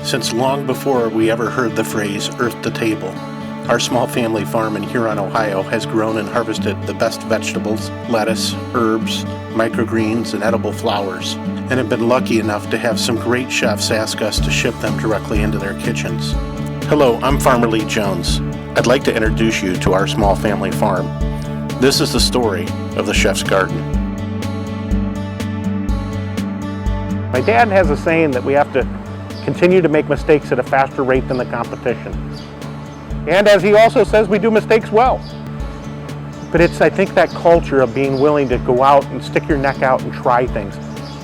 Since long before we ever heard the phrase earth to table, our small family farm in Huron, Ohio has grown and harvested the best vegetables, lettuce, herbs, microgreens, and edible flowers, and have been lucky enough to have some great chefs ask us to ship them directly into their kitchens. Hello, I'm Farmer Lee Jones. I'd like to introduce you to our small family farm. This is the story of the chef's garden. My dad has a saying that we have to continue to make mistakes at a faster rate than the competition. And as he also says, we do mistakes well. But it's, I think, that culture of being willing to go out and stick your neck out and try things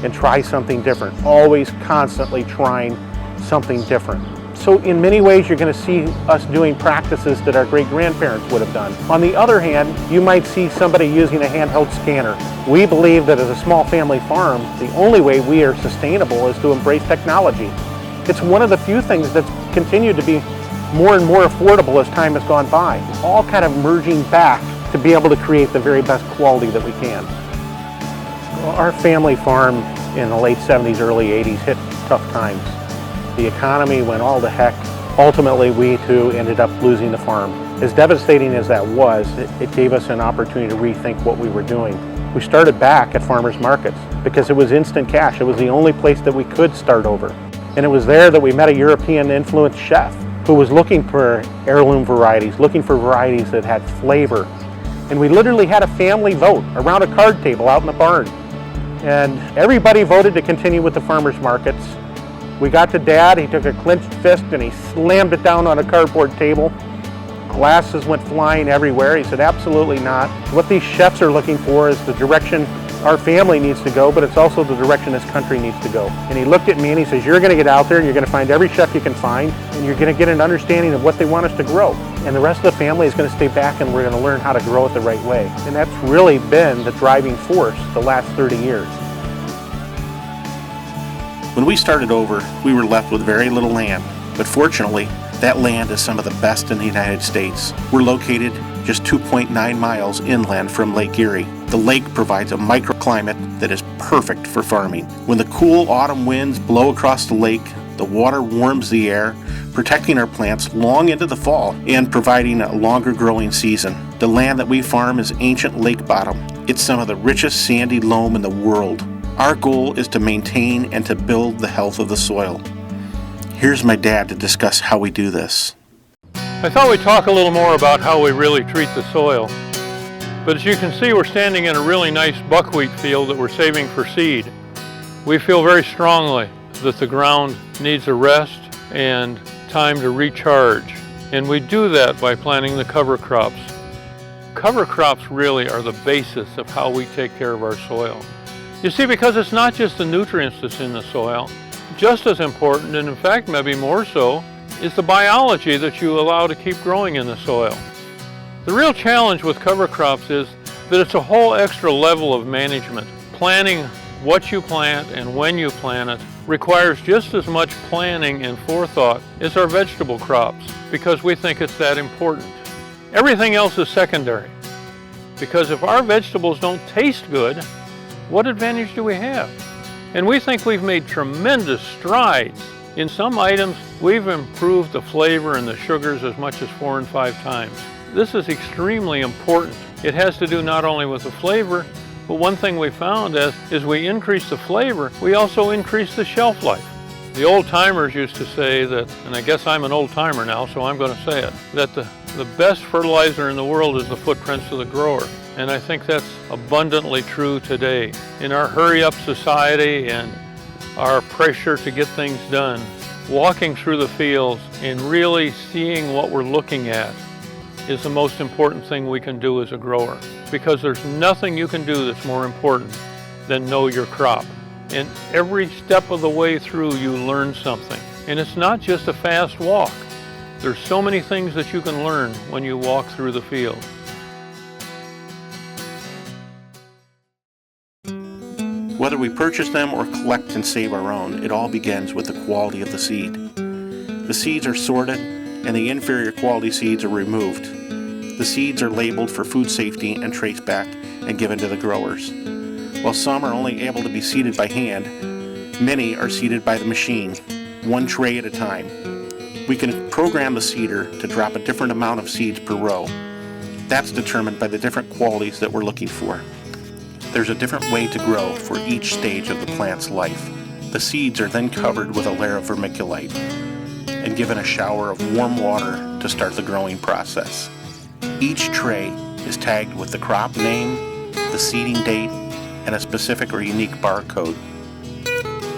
and try something different, always constantly trying something different. So in many ways, you're going to see us doing practices that our great-grandparents would have done. On the other hand, you might see somebody using a handheld scanner. We believe that as a small family farm, the only way we are sustainable is to embrace technology. It's one of the few things that's continued to be more and more affordable as time has gone by. It's all kind of merging back to be able to create the very best quality that we can. Our family farm in the late 70s, early 80s hit tough times. The economy went all to heck. Ultimately, we too ended up losing the farm. As devastating as that was, it gave us an opportunity to rethink what we were doing. We started back at farmers markets because it was instant cash. It was the only place that we could start over. And it was there that we met a European-influenced chef who was looking for heirloom varieties, looking for varieties that had flavor. And we literally had a family vote around a card table out in the barn. And everybody voted to continue with the farmers markets. We got to Dad, he took a clenched fist and he slammed it down on a cardboard table. Glasses went flying everywhere. He said, absolutely not. What these chefs are looking for is the direction our family needs to go, but it's also the direction this country needs to go. And he looked at me and he says, you're going to get out there and you're going to find every chef you can find, and you're going to get an understanding of what they want us to grow. And the rest of the family is going to stay back and we're going to learn how to grow it the right way. And that's really been the driving force the last 30 years. When we started over, we were left with very little land, but fortunately, that land is some of the best in the United States. We're located just 2.9 miles inland from Lake Erie. The lake provides a microclimate that is perfect for farming. When the cool autumn winds blow across the lake, the water warms the air, protecting our plants long into the fall and providing a longer growing season. The land that we farm is ancient lake bottom. It's some of the richest sandy loam in the world. Our goal is to maintain and to build the health of the soil. Here's my dad to discuss how we do this. I thought we'd talk a little more about how we really treat the soil. But as you can see, we're standing in a really nice buckwheat field that we're saving for seed. We feel very strongly that the ground needs a rest and time to recharge. And we do that by planting the cover crops. Cover crops really are the basis of how we take care of our soil. You see, because it's not just the nutrients that's in the soil, just as important, and in fact maybe more so, is the biology that you allow to keep growing in the soil. The real challenge with cover crops is that it's a whole extra level of management. Planning what you plant and when you plant it requires just as much planning and forethought as our vegetable crops, because we think it's that important. Everything else is secondary, because if our vegetables don't taste good, what advantage do we have? And we think we've made tremendous strides. In some items, we've improved the flavor and the sugars as much as 4 and 5 times. This is extremely important. It has to do not only with the flavor, but one thing we found as we increase the flavor, we also increase the shelf life. The old timers used to say that, and I guess I'm an old timer now, so I'm going to say it, that the best fertilizer in the world is the footprints of the grower. And I think that's abundantly true today. In our hurry-up society and our pressure to get things done, walking through the fields and really seeing what we're looking at is the most important thing we can do as a grower. Because there's nothing you can do that's more important than know your crop. And every step of the way through you learn something. And it's not just a fast walk. There's so many things that you can learn when you walk through the field. Whether we purchase them or collect and save our own, it all begins with the quality of the seed. The seeds are sorted and the inferior quality seeds are removed. The seeds are labeled for food safety and traced back and given to the growers. While some are only able to be seeded by hand, many are seeded by the machine. one tray at a time. We can program the seeder to drop a different amount of seeds per row. That's determined by the different qualities that we're looking for. There's a different way to grow for each stage of the plant's life. The seeds are then covered with a layer of vermiculite and given a shower of warm water to start the growing process. Each tray is tagged with the crop name, the seeding date, and a specific or unique barcode.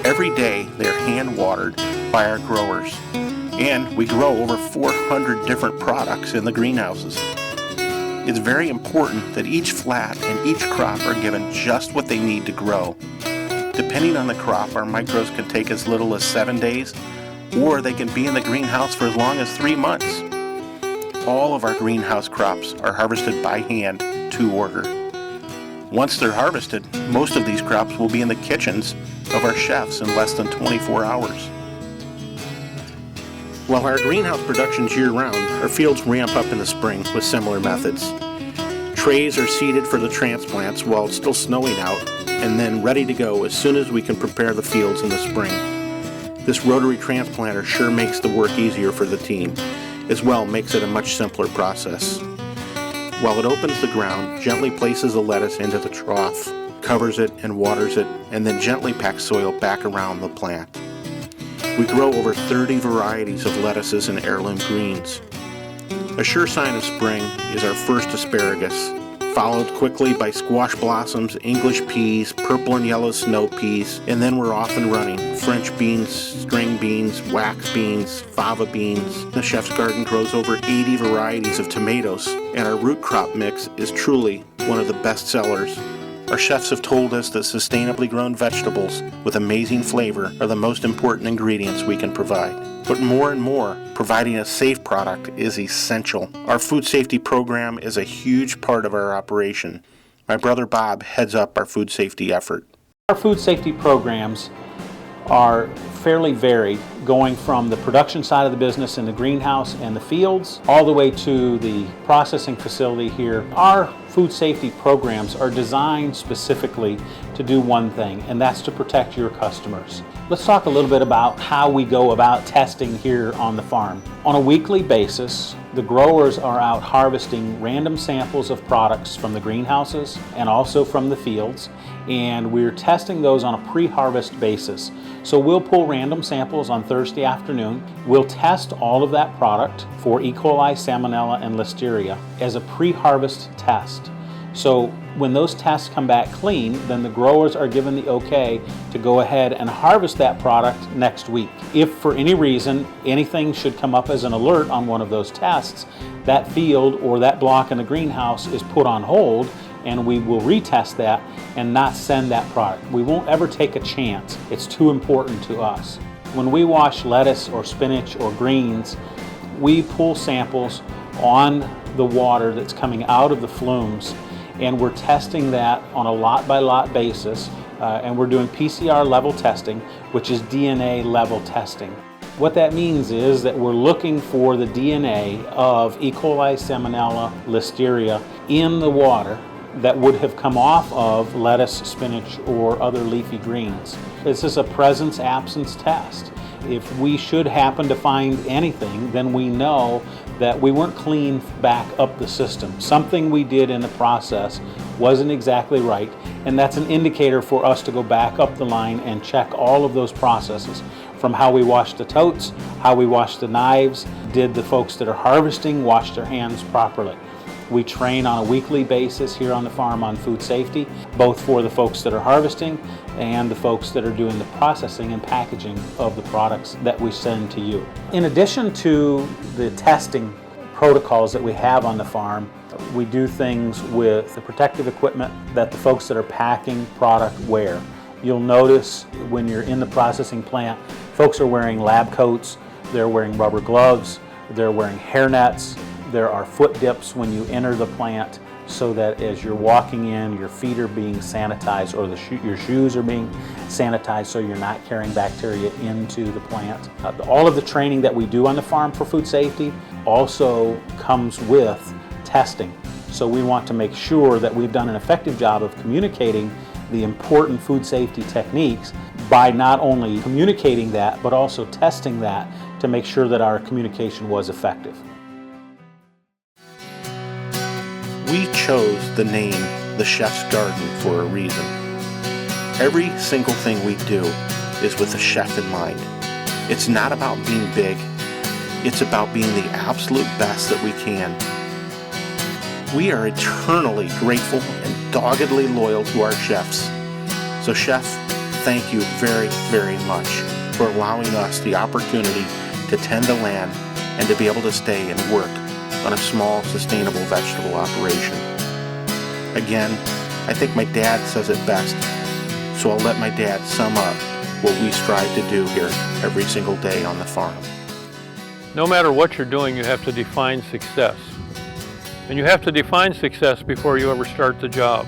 Every day they're hand watered by our growers, and we grow over 400 different products in the greenhouses. It's very important that each flat and each crop are given just what they need to grow. Depending on the crop, our micros can take as little as 7 days, or they can be in the greenhouse for as long as 3 months. All of our greenhouse crops are harvested by hand to order. Once they're harvested, most of these crops will be in the kitchens of our chefs in less than 24 hours. While our greenhouse production's year-round, our fields ramp up in the spring with similar methods. Trays are seeded for the transplants while it's still snowing out, and then ready to go as soon as we can prepare the fields in the spring. This rotary transplanter sure makes the work easier for the team, as well makes it a much simpler process. While it opens the ground, gently places the lettuce into the trough, covers it and waters it, and then gently packs soil back around the plant. We grow over 30 varieties of lettuces and heirloom greens. A sure sign of spring is our first asparagus, followed quickly by squash blossoms, English peas, purple and yellow snow peas, and then we're off and running. French beans, string beans, wax beans, fava beans. The chef's garden grows over 80 varieties of tomatoes, and our root crop mix is truly one of the best sellers. Our chefs have told us that sustainably grown vegetables with amazing flavor are the most important ingredients we can provide. But more and more, providing a safe product is essential. Our food safety program is a huge part of our operation. My brother Bob heads up our food safety effort. Our food safety programs are fairly varied, going from the production side of the business in the greenhouse and the fields, all the way to the processing facility here. Our food safety programs are designed specifically to do one thing, and that's to protect your customers. Let's talk a little bit about how we go about testing here on the farm. On a weekly basis, the growers are out harvesting random samples of products from the greenhouses and also from the fields, and we're testing those on a pre-harvest basis. So we'll pull random samples on Thursday afternoon. We'll test all of that product for E. coli, Salmonella, and Listeria as a pre-harvest test. So when those tests come back clean, then the growers are given the okay to go ahead and harvest that product next week. If for any reason anything should come up as an alert on one of those tests, that field or that block in the greenhouse is put on hold, and we will retest that and not send that product. We won't ever take a chance. It's too important to us. When we wash lettuce or spinach or greens, we pull samples on the water that's coming out of the flumes, and we're testing that on a lot by lot basis, and we're doing PCR level testing, which is DNA level testing. What that means is that we're looking for the DNA of E. coli, Salmonella, Listeria in the water that would have come off of lettuce, spinach, or other leafy greens. This is a presence-absence test. If we should happen to find anything, then we know that we weren't clean back up the system. Something we did in the process wasn't exactly right, and that's an indicator for us to go back up the line and check all of those processes, from how we wash the totes, how we wash the knives, did the folks that are harvesting wash their hands properly. We train on a weekly basis here on the farm on food safety, both for the folks that are harvesting and the folks that are doing the processing and packaging of the products that we send to you. In addition to the testing protocols that we have on the farm, we do things with the protective equipment that the folks that are packing product wear. You'll notice when you're in the processing plant, folks are wearing lab coats, they're wearing rubber gloves, they're wearing hairnets. There are foot dips when you enter the plant, so that as you're walking in, your feet are being sanitized, or your shoes are being sanitized, so you're not carrying bacteria into the plant. All of the training that we do on the farm for food safety also comes with testing. So we want to make sure that we've done an effective job of communicating the important food safety techniques, by not only communicating that, but also testing that to make sure that our communication was effective. We chose the name The Chef's Garden for a reason. Every single thing we do is with the chef in mind. It's not about being big, it's about being the absolute best that we can. We are eternally grateful and doggedly loyal to our chefs. So Chef, thank you very, very much for allowing us the opportunity to tend the land and to be able to stay and work on a small, sustainable vegetable operation. Again, I think my dad says it best, so I'll let my dad sum up what we strive to do here every single day on the farm. No matter what you're doing, you have to define success. And you have to define success before you ever start the job.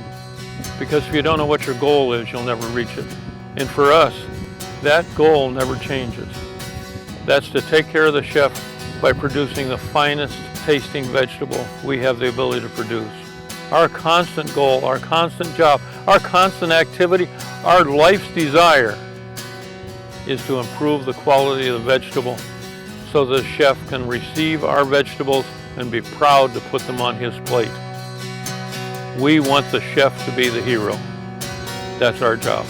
Because if you don't know what your goal is, you'll never reach it. And for us, that goal never changes. That's to take care of the chef by producing the finest tasting vegetable we have the ability to produce. Our constant goal, our constant job, our constant activity, our life's desire is to improve the quality of the vegetable so the chef can receive our vegetables and be proud to put them on his plate. We want the chef to be the hero. That's our job.